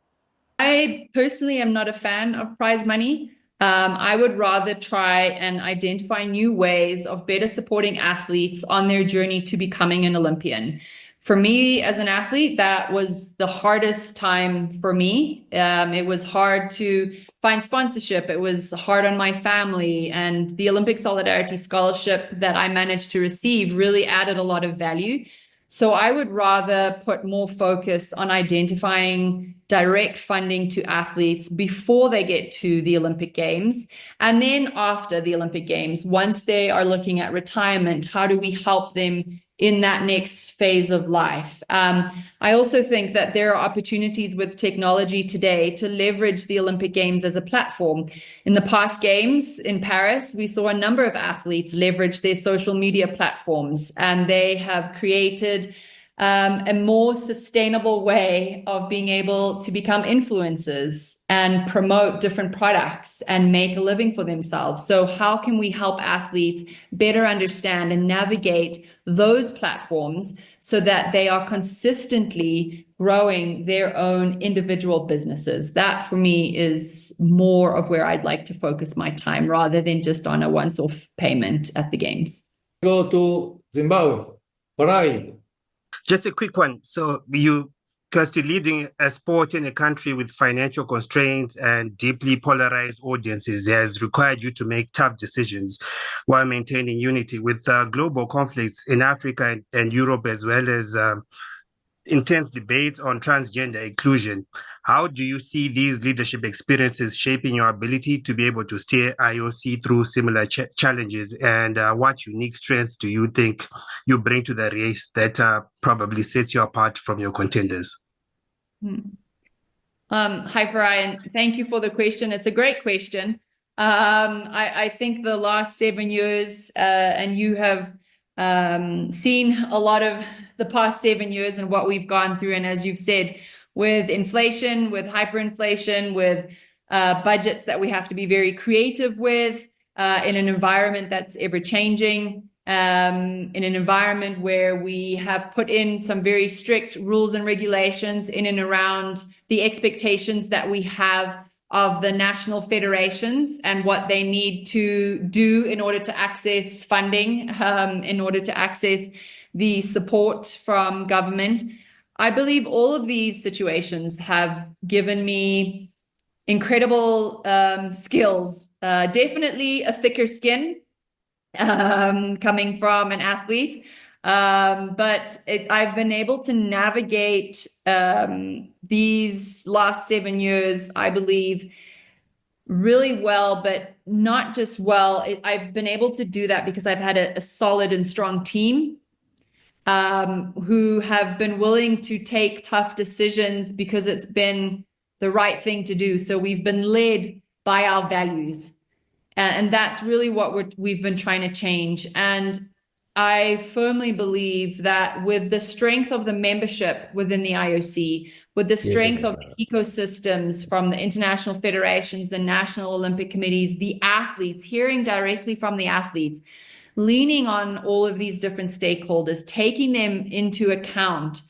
I personally am not a fan of prize money. I would rather try and identify new ways of better supporting athletes on their journey to becoming an Olympian. For me as an athlete, that was the hardest time for me. It was hard to find sponsorship. It was hard on my family, and the Olympic Solidarity Scholarship that I managed to receive really added a lot of value. So I would rather put more focus on identifying direct funding to athletes before they get to the Olympic Games. And then after the Olympic Games, once they are looking at retirement, how do we help them in that next phase of life. I also think that there are opportunities with technology today to leverage the Olympic Games as a platform. In the past games in Paris, we saw a number of athletes leverage their social media platforms, and they have created a more sustainable way of being able to become influencers and promote different products and make a living for themselves. So how can we help athletes better understand and navigate those platforms so that they are consistently growing their own individual businesses? That for me is more of where I'd like to focus my time rather than just on a once-off payment at the games. Go to Zimbabwe. Bye. Just a quick one. So you, Kirsty, leading a sport in a country with financial constraints and deeply polarized audiences has required you to make tough decisions while maintaining unity with global conflicts in Africa and Europe, as well as intense debates on transgender inclusion. How do you see these leadership experiences shaping your ability to be able to steer IOC through similar challenges? And what unique strengths do you think you bring to the race that probably sets you apart from your contenders? Hi, Brian. Thank you for the question. It's a great question. I think the last 7 years, and you have seen a lot of the past 7 years and what we've gone through. And as you've said, with inflation, with hyperinflation, with budgets that we have to be very creative with, in an environment that's ever changing, in an environment where we have put in some very strict rules and regulations in and around the expectations that we have of the national federations and what they need to do in order to access funding, in order to access the support from government. I believe all of these situations have given me incredible skills, definitely a thicker skin coming from an athlete. But I've been able to navigate these last 7 years, I believe, really well, but not just well. I've been able to do that because I've had a solid and strong team who have been willing to take tough decisions because it's been the right thing to do. So we've been led by our values. And that's really what we've been trying to change. And I firmly believe that with the strength of the membership within the IOC, with the strength of the ecosystems from the international federations, the national Olympic committees, the athletes, hearing directly from the athletes, leaning on all of these different stakeholders, taking them into account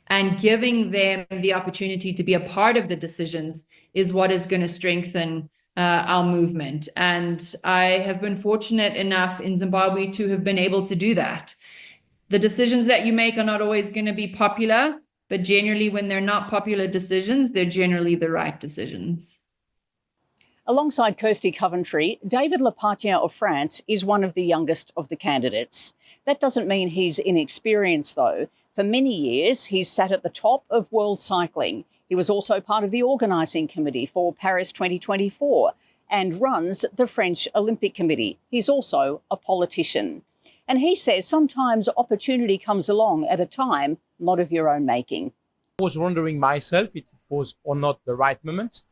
and giving them the opportunity to be a part of the decisions is what is going to strengthen our movement. And I have been fortunate enough in Zimbabwe to have been able to do that. The decisions that you make are not always going to be popular, but generally when they're not popular decisions, they're generally the right decisions. Alongside Kirsty Coventry, David Lepatien of France is one of the youngest of the candidates. That doesn't mean he's inexperienced, though. For many years, he's sat at the top of world cycling. He was also part of the organising committee for Paris 2024 and runs the French Olympic Committee. He's also a politician. And he says sometimes opportunity comes along at a time not of your own making. I was wondering myself if it was or not the right moment.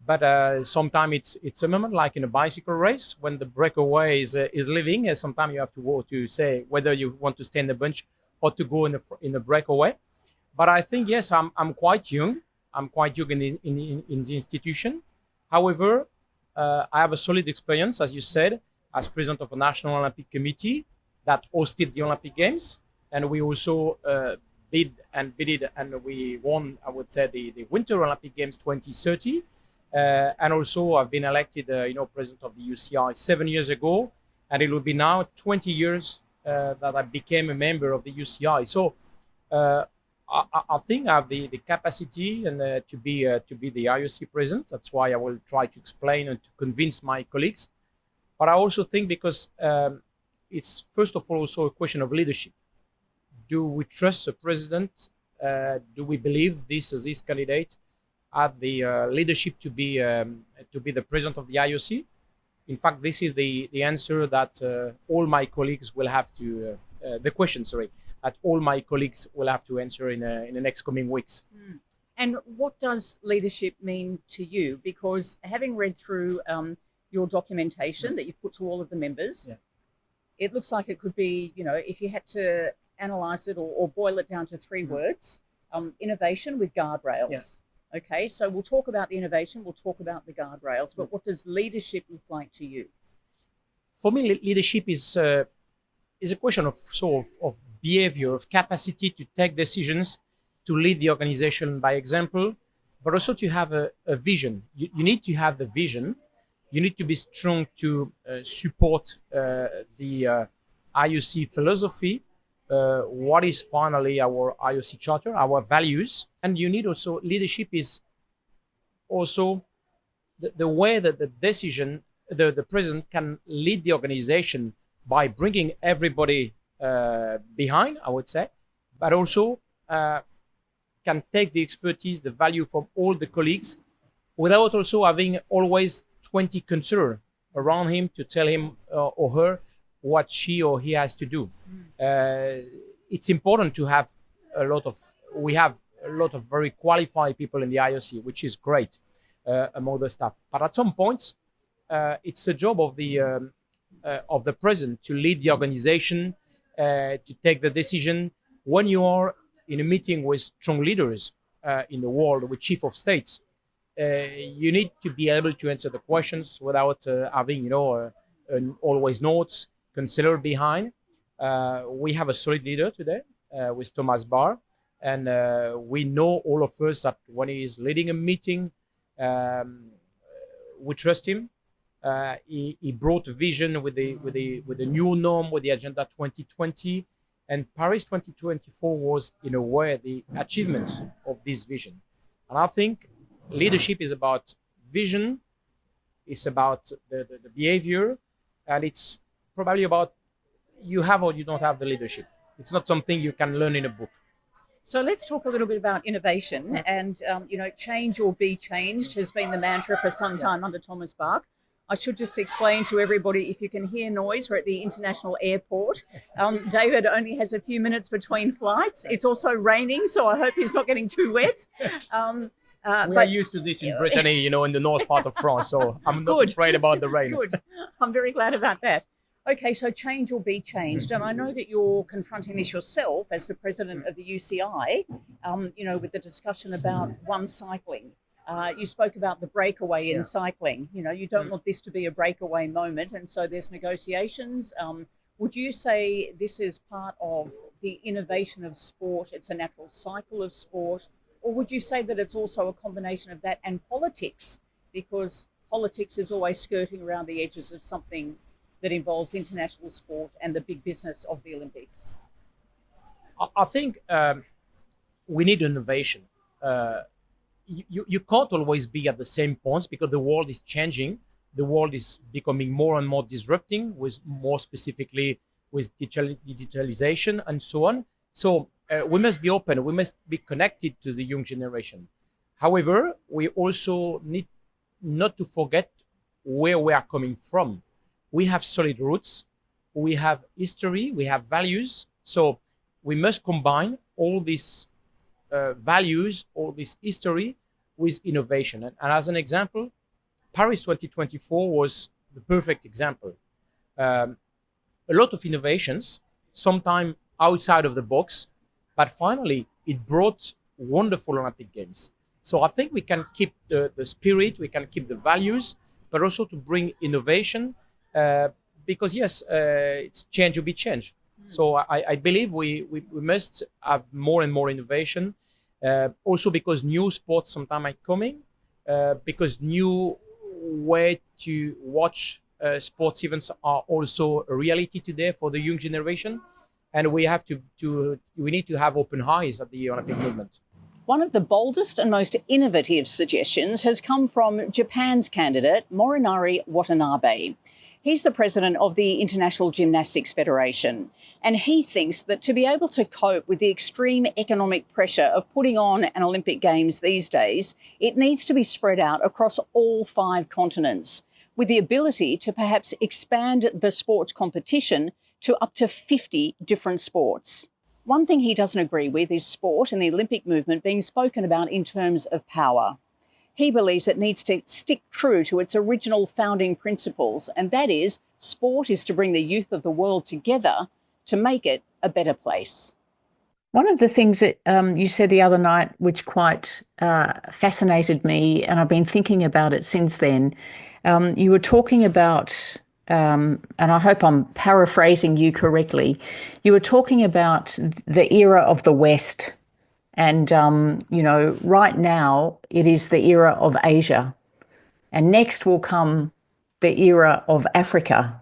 But sometimes it's a moment like in a bicycle race when the breakaway is leaving. Sometimes you have to go to say whether you want to stay in the bunch or to go in the breakaway. But I think, yes, I'm quite young. I'm quite young in the institution. However, I have a solid experience, as you said, as president of a National Olympic Committee that hosted the Olympic Games. And we also bid and we won, I would say, the Winter Olympic Games 2030. And also I've been elected, president of the UCI 7 years ago. And it will be now 20 years that I became a member of the UCI. So I think I have the capacity and to be the IOC president. That's why I will try to explain and to convince my colleagues. But I also think because it's first of all also a question of leadership. Do we trust the president? Do we believe this candidate have the leadership to be the president of the IOC? In fact, this is the answer that all my colleagues will have to the question. Sorry, that all my colleagues will have to answer in the next coming weeks. And what does leadership mean to you? Because having read through your documentation that you've put to all of the members, it looks like it could be, if you had to analyse it or boil it down to three words, innovation with guardrails. Yeah. Okay, so we'll talk about the innovation, we'll talk about the guardrails, but what does leadership look like to you? For me, leadership is a question of behavior, of capacity to take decisions, to lead the organization by example, but also to have a vision. You need to have the vision. You need to be strong to support the IOC philosophy, what is finally our IOC charter, our values. And you need also, leadership is also the way that the president can lead the organization by bringing everybody behind, I would say, but also can take the expertise, the value from all the colleagues without also having always 20 counselors around him to tell him or her what she or he has to do. It's important to have we have a lot of very qualified people in the IOC, which is great among the staff. But at some points, it's the job of the president to lead the organization, to take the decision. When you are in a meeting with strong leaders in the world, with chief of states, you need to be able to answer the questions without having, always notes, counselor behind. We have a solid leader today with Thomas Bach, and we know, all of us, that when he is leading a meeting, we trust him. He brought a vision with the new norm, with the Agenda 2020, and Paris 2024 was, in a way, the achievement of this vision. And I think leadership is about vision, it's about the behavior, and it's probably about you have or you don't have the leadership. It's not something you can learn in a book. So let's talk a little bit about innovation. And, change or be changed has been the mantra for some time under Thomas Bach. I should just explain to everybody, if you can hear noise, we're at the international airport. David only has a few minutes between flights. It's also raining, so I hope he's not getting too wet. We are used to this in Brittany, in the north part of France, so I'm not afraid about the rain. Good. I'm very glad about that. Okay, so change or be changed. And I know that you're confronting this yourself as the president of the UCI, with the discussion about one cycling. You spoke about the breakaway in cycling. You don't want this to be a breakaway moment, and so there's negotiations. Would you say this is part of the innovation of sport? It's a natural cycle of sport, or would you say that it's also a combination of that and politics, because politics is always skirting around the edges of something that involves international sport and the big business of the Olympics? I think we need innovation. You can't always be at the same points because the world is changing. The world is becoming more and more disrupting, with more specifically with digitalization and so on. So we must be open. We must be connected to the young generation. However, we also need not to forget where we are coming from. We have solid roots. We have history. We have values. So we must combine all these values, all this history, with innovation. And as an example, Paris 2024 was the perfect example. A lot of innovations, sometimes outside of the box, but finally it brought wonderful Olympic Games. So I think we can keep the spirit, we can keep the values, but also to bring innovation, because it's change or be changed. So I believe we must have more and more innovation, also because new sports sometimes are coming, because new way to watch sports events are also a reality today for the young generation, and we need to have open eyes at the Olympic movement. One of the boldest and most innovative suggestions has come from Japan's candidate, Morinari Watanabe. He's the president of the International Gymnastics Federation, and he thinks that to be able to cope with the extreme economic pressure of putting on an Olympic Games these days, it needs to be spread out across all 5 continents, with the ability to perhaps expand the sports competition to up to 50 different sports. One thing he doesn't agree with is sport and the Olympic movement being spoken about in terms of power. He believes it needs to stick true to its original founding principles, and that is, sport is to bring the youth of the world together to make it a better place. One of the things that you said the other night, which quite fascinated me, and I've been thinking about it since then, you were talking about, and I hope I'm paraphrasing you correctly, you were talking about the era of the West. And, right now it is the era of Asia. And next will come the era of Africa.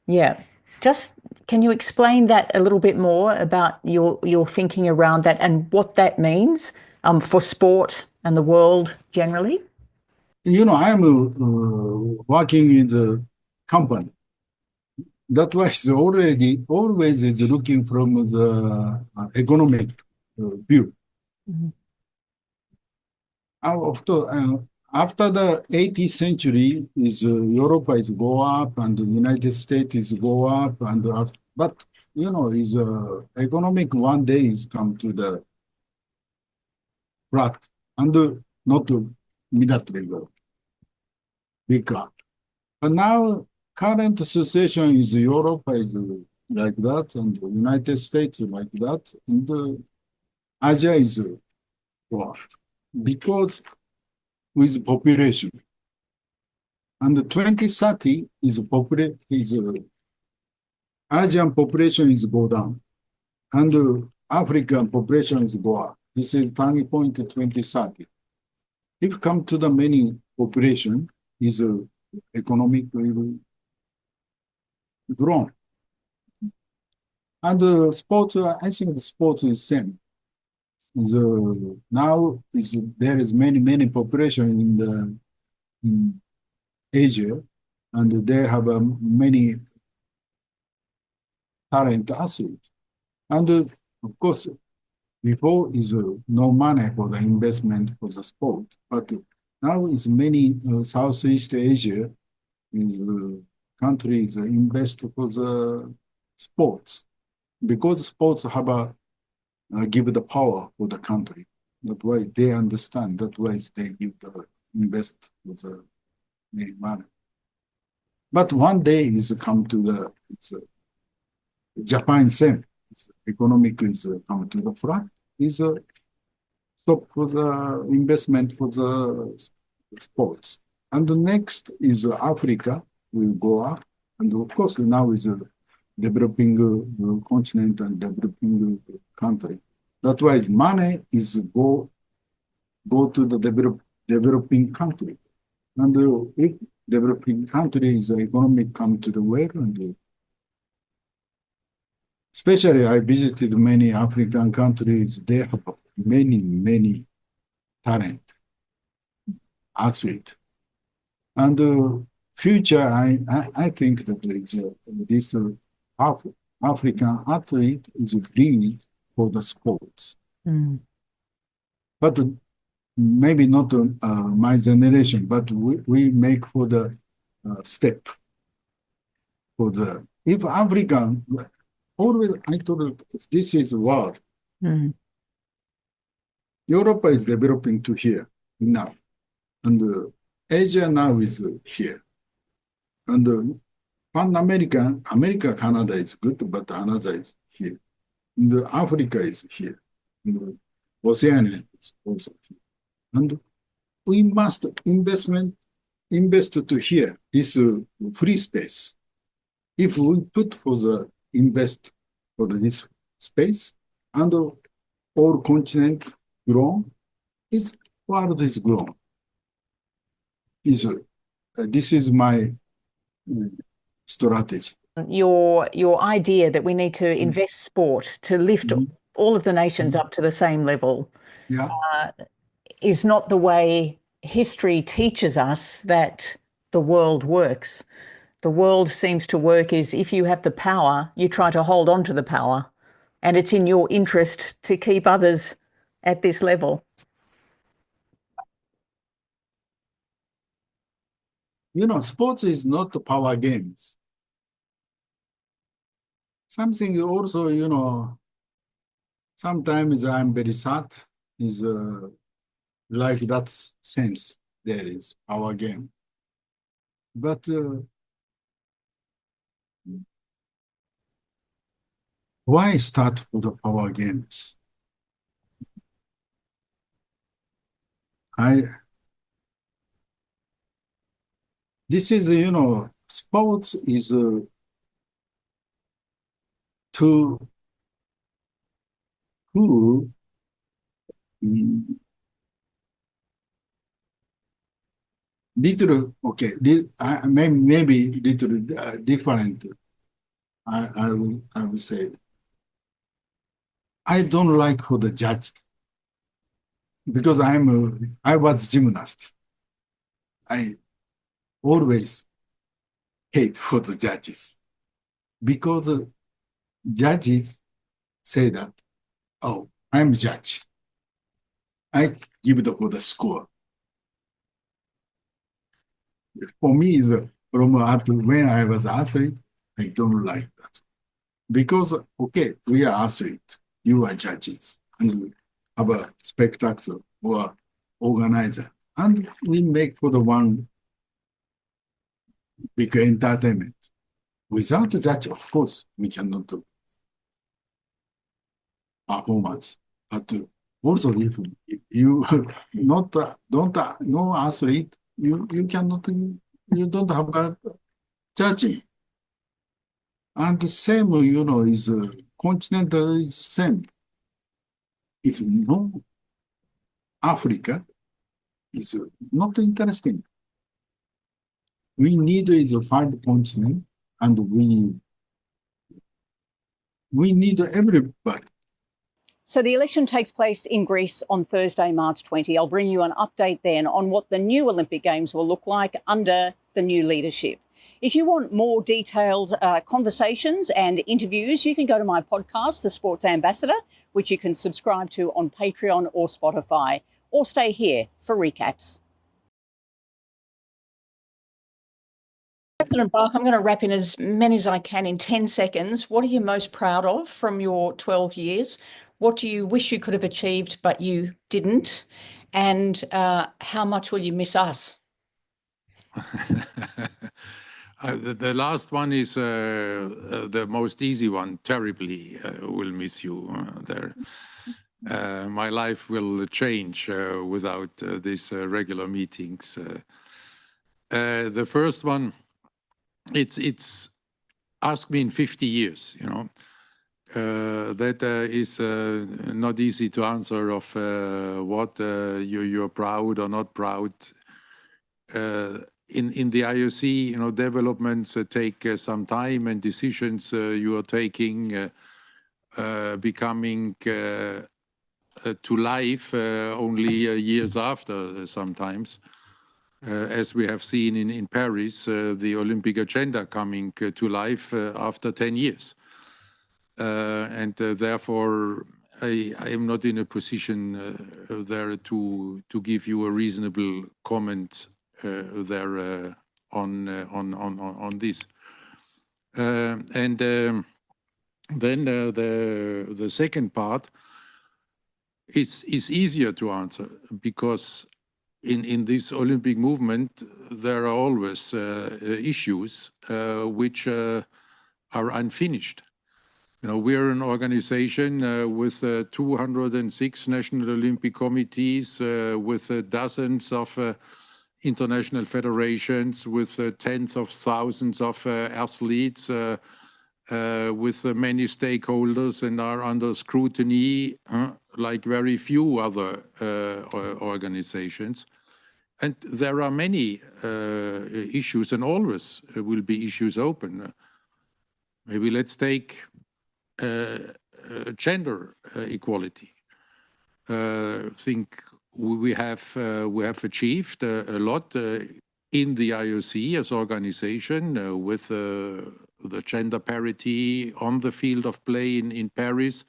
Yeah. Just can you explain that a little bit more about your thinking around that and what that means for sport and the world generally? I'm working in the company. That was always is looking from the economic view. Mhm. After the 18th century, Europe is go up and the United States is go up, but is economic one day is come to the flat and not military level, big gap. But now current situation is Europe is like that, and the United States like that, and Asia is well, because with population. And 2030 is Asian population is go down, and African population is go up. This is turning point 2030. If come to the many population, is economic will grown. And sports, I think the sports is same. Now there is many population in Asia, and they have many talent athletes. And of course, before is no money for the investment for the sport, but now is many Southeast Asia is countries invest for the sports because sports have give the power for the country. That's why they understand. That's why they give the invest for the money. But one day is come to the Japan same. Economic is come to the front. Is stop for the investment for the sports. And the next is Africa will go up. And of course now is a developing continent and developing country. That's why money is go to the developing country. And if developing countries economic come to the world, and especially I visited many African countries, they have many talent, athlete. And future, I think that this African athlete is really for the sports. Mm. But maybe not my generation, but we make for the step. For the, if African, always I told this is world. Mm. Europe is developing to here now. And Asia now is here. And Pan American, America, Canada is good, but another is here. And Africa is here. And Oceania is also here. And we must invest to here, this free space. If we put for the invest for this space, and all continent grown, world is grown. This is my strategy. Your idea that we need to invest sport to lift all of the nations up to the same level is not the way history teaches us that the world works. The world seems to work is if you have the power, you try to hold on to the power, and it's in your interest to keep others at this level. Sports is not power games. Something also, sometimes I'm very sad. Is like that sense there is our game, but why start with the power games? This is, sports is to who little, okay, maybe little different. I will say, I don't like for the judge because I was gymnast. I always hate for the judges because judges say that, oh, I'm judge. I give for the score. For me, is from when I was athlete, I don't like that because okay, we are athlete, you are judges, and we have a spectacle or organizer, and we make for the one big entertainment. Without the judge, of course, we cannot do performance. But also, if you no athlete, you cannot, you don't have a judging. And the same, is continental is same. If no Africa is not interesting. We need is find continent, and we need everybody. So the election takes place in Greece on Thursday, March 20. I'll bring you an update then on what the new Olympic Games will look like under the new leadership. If you want more detailed conversations and interviews, you can go to my podcast, The Sports Ambassador, which you can subscribe to on Patreon or Spotify, or stay here for recaps. President Bach, I'm going to wrap in as many as I can in 10 seconds. What are you most proud of from your 12 years? What do you wish you could have achieved but you didn't? And how much will you miss us? The last one is the most easy one. Terribly will miss you there. My life will change without these regular meetings. The first one, it's ask me in 50 years, that is not easy to answer of what you're proud or not proud. In the IOC, developments take some time, and decisions you are taking becoming to life only years after sometimes. As we have seen in Paris, the Olympic agenda coming to life after 10 years. And therefore, I am not in a position there to give you a reasonable comment there on this. And then the second part is easier to answer, because in this Olympic movement there are always issues which are unfinished. We're an organization with 206 national Olympic committees, with dozens of international federations, with tens of thousands of athletes, with many stakeholders, and are under scrutiny like very few other organizations. And there are many issues, and always will be issues open. Maybe let's take gender equality. I think we have achieved a lot in the IOC as organization with the gender parity on the field of play in Paris,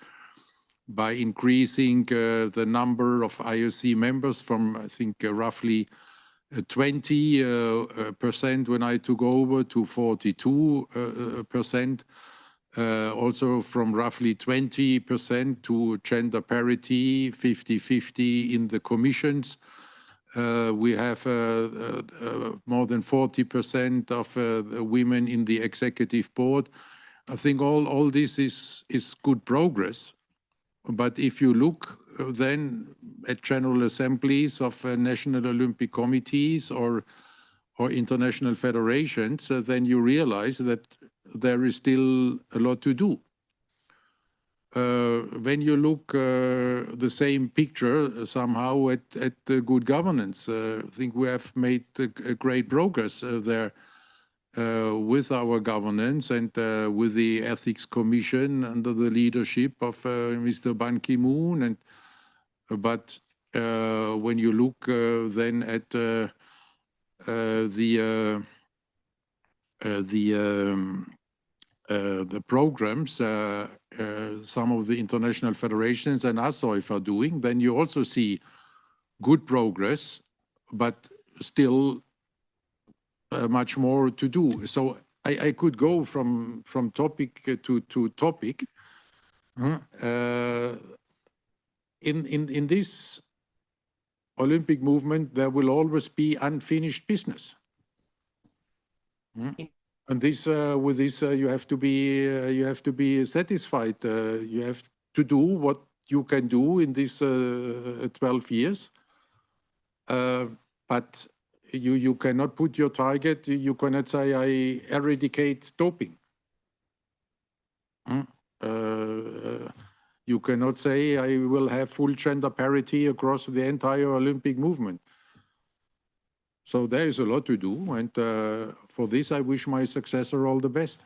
by increasing the number of IOC members from, I think, roughly 20% when I took over to 42%. also from roughly 20% to gender parity, 50-50 in the commissions. We have more than 40% of women in the executive board. I think all this is good progress. But if you look then at general assemblies of national Olympic committees or international federations, then you realize that there is still a lot to do. When you look the same picture somehow at good governance, I think we have made a great progress there with our governance and with the Ethics Commission under the leadership of Mr. Ban Ki-moon. But when you look then at the programs some of the international federations and ASOIF are doing, then you also see good progress, but still much more to do. So I could go from topic to topic. In this Olympic movement, there will always be unfinished business. And this, with this, you have to be satisfied. You have to do what you can do in these 12 years. But you cannot put your target. You cannot say I eradicate doping. You cannot say I will have full gender parity across the entire Olympic movement. So there is a lot to do, and for this I wish my successor all the best.